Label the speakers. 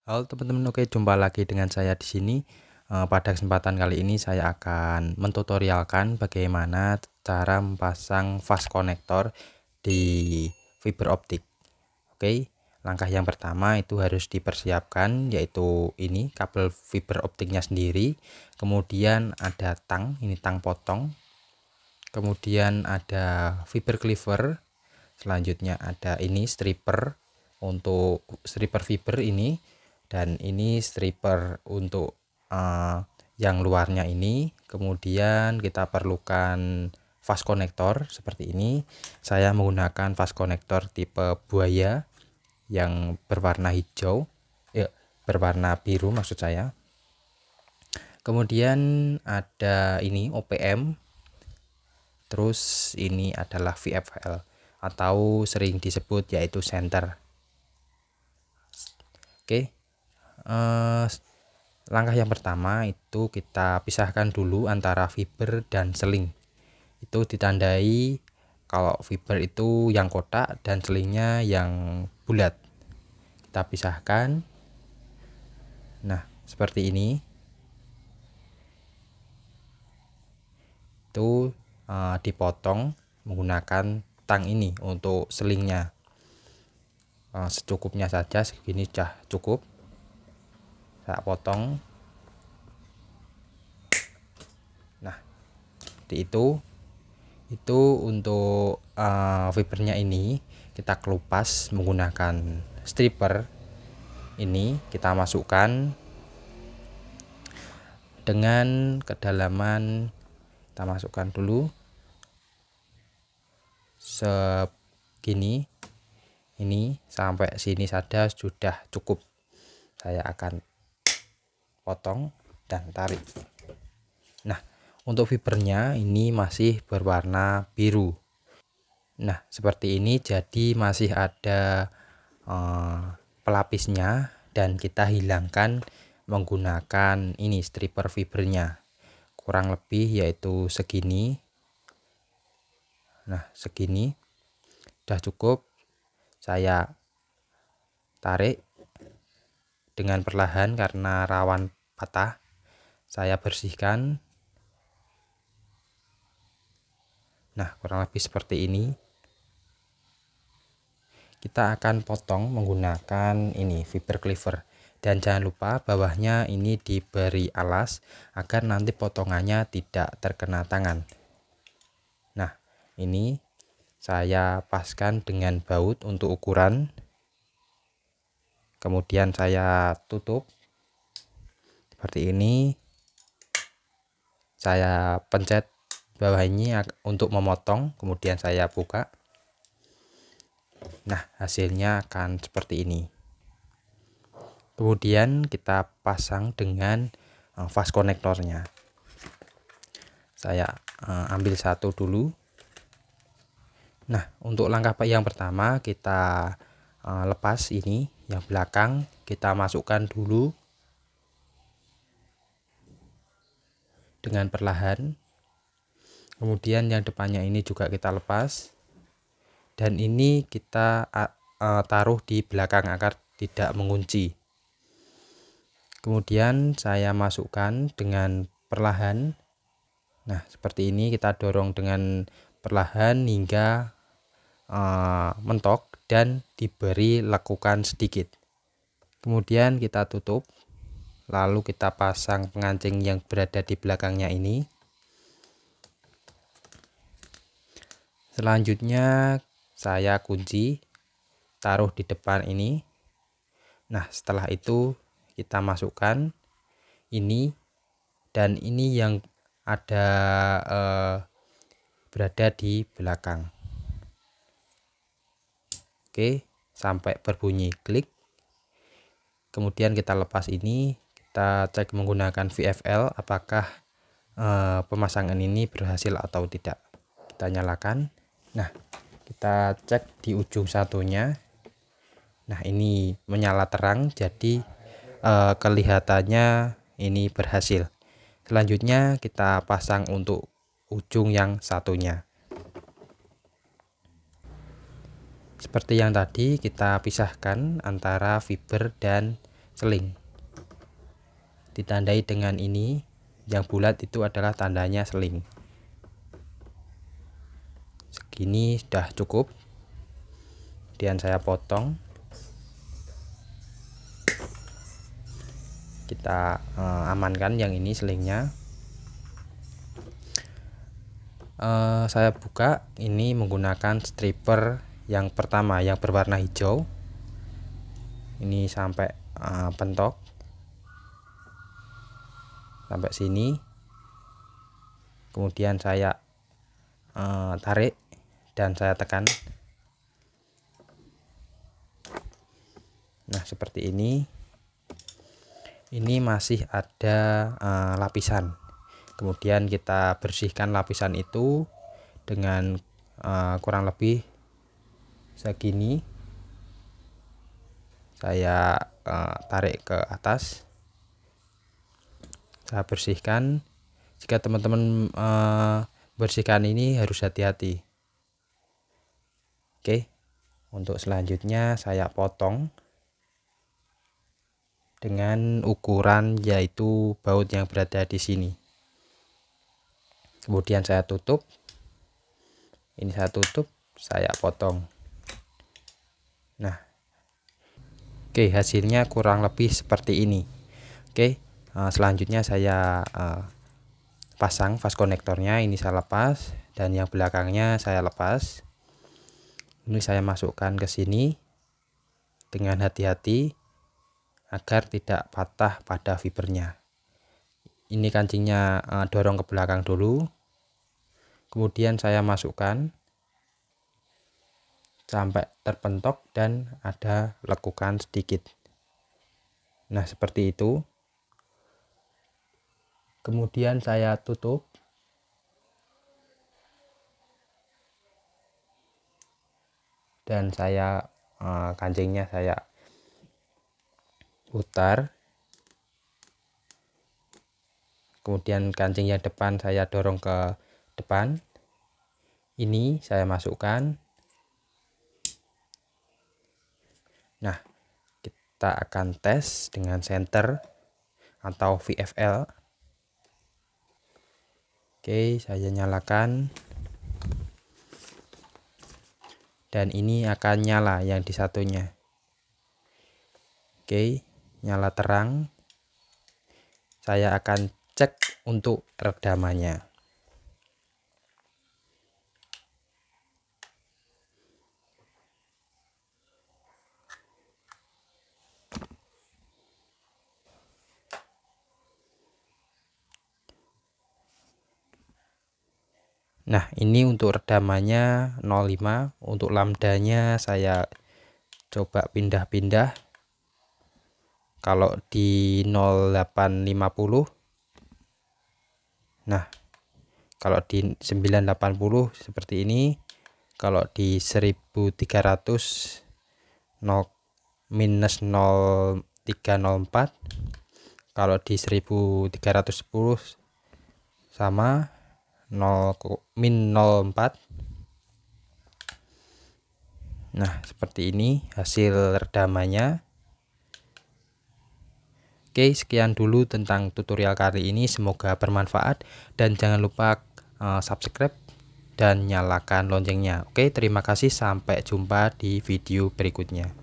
Speaker 1: Halo teman-teman, oke jumpa lagi dengan saya di sini. Pada kesempatan kali ini saya akan mentutorialkan bagaimana cara memasang fast connector di fiber optik. Oke, langkah yang pertama itu harus dipersiapkan, yaitu ini kabel fiber optiknya sendiri. Kemudian ada tang, ini tang potong. Kemudian ada fiber cleaver. Selanjutnya ada ini stripper untuk stripper fiber ini, dan ini stripper untuk yang luarnya ini. Kemudian kita perlukan fast connector seperti ini. Saya menggunakan fast connector tipe buaya yang berwarna hijau, berwarna biru maksud saya. Kemudian ada ini OPM, terus ini adalah VFL atau sering disebut yaitu center. Oke, langkah yang pertama itu kita pisahkan dulu antara fiber dan seling. Itu ditandai kalau fiber itu yang kotak dan selingnya yang bulat. Kita pisahkan. Nah, seperti ini. Itu dipotong menggunakan tang ini untuk selingnya. Secukupnya saja, segini sudah cukup. Saya potong. Nah, seperti itu untuk fibernya ini kita kelupas menggunakan stripper. Ini kita masukkan dengan kedalaman, kita masukkan dulu segini, ini sampai sini saja sudah cukup. Saya akan potong dan tarik. Nah, untuk fibernya ini masih berwarna biru. Nah, seperti ini, jadi masih ada pelapisnya, dan kita hilangkan menggunakan ini stripper fibernya. Kurang lebih yaitu segini. Nah, segini sudah cukup. Saya tarik dengan perlahan karena rawan patah. Saya bersihkan. Nah, kurang lebih seperti ini. Kita akan potong menggunakan ini fiber cleaver, dan jangan lupa bawahnya ini diberi alas agar nanti potongannya tidak terkena tangan. Nah, ini saya paskan dengan baut untuk ukuran. Kemudian saya tutup seperti ini. Saya pencet bawah ini untuk memotong, kemudian saya buka. Nah, hasilnya akan seperti ini. Kemudian kita pasang dengan fast connectornya. Saya ambil satu dulu. Nah, untuk langkah yang pertama kita lepas ini yang belakang, kita masukkan dulu dengan perlahan. Kemudian yang depannya ini juga kita lepas, dan ini kita taruh di belakang agar tidak mengunci. Kemudian saya masukkan dengan perlahan. Nah, seperti ini kita dorong dengan perlahan hingga mentok dan diberi lekukan sedikit. Kemudian kita tutup, lalu kita pasang pengancing yang berada di belakangnya ini. Selanjutnya saya kunci, taruh di depan ini. Nah, setelah itu kita masukkan ini, dan ini yang ada berada di belakang. Oke, sampai berbunyi klik. Kemudian kita lepas ini, kita cek menggunakan VFL apakah pemasangan ini berhasil atau tidak. Kita nyalakan. Nah, kita cek di ujung satunya. Nah, ini menyala terang, jadi kelihatannya ini berhasil. Selanjutnya kita pasang untuk ujung yang satunya. Seperti yang tadi, kita pisahkan antara fiber dan seling. Ditandai dengan ini, yang bulat itu adalah tandanya seling. Segini sudah cukup. Kemudian saya potong. Kita amankan yang ini selingnya. Saya buka ini menggunakan striper yang pertama yang berwarna hijau. Ini sampai pentok. Sampai sini, kemudian saya tarik dan saya tekan. Nah, seperti ini masih ada lapisan. Kemudian kita bersihkan lapisan itu dengan kurang lebih segini. Saya tarik ke atas, saya bersihkan. Jika teman-teman bersihkan ini harus hati-hati. Oke, untuk selanjutnya saya potong dengan ukuran yaitu baut yang berada di sini. Kemudian saya tutup. Ini saya tutup, saya potong. Nah, oke, hasilnya kurang lebih seperti ini. Oke, selanjutnya saya pasang fast konektornya. Ini saya lepas dan yang belakangnya saya lepas. Ini saya masukkan ke sini dengan hati-hati agar tidak patah pada fibernya. Ini kancingnya dorong ke belakang dulu. Kemudian saya masukkan sampai terpentok dan ada lekukan sedikit. Nah, seperti itu. Kemudian saya tutup. Dan saya kancingnya saya putar. Kemudian kancing yang depan saya dorong ke depan. Ini saya masukkan. Nah, kita akan tes dengan senter atau VFL. Oke, saya nyalakan. Dan ini akan nyala yang di satunya. Oke, nyala terang. Saya akan cek untuk redamannya. Nah, ini untuk redamannya 05. Untuk lambdanya saya coba pindah-pindah. Kalau di 0850. Nah, kalau di 980 seperti ini. Kalau di 1300 minus 0304. Kalau di 1310 sama min 04. Nah, seperti ini hasil redamannya. Oke, sekian dulu tentang tutorial kali ini, semoga bermanfaat dan jangan lupa subscribe dan nyalakan loncengnya. Oke, terima kasih, sampai jumpa di video berikutnya.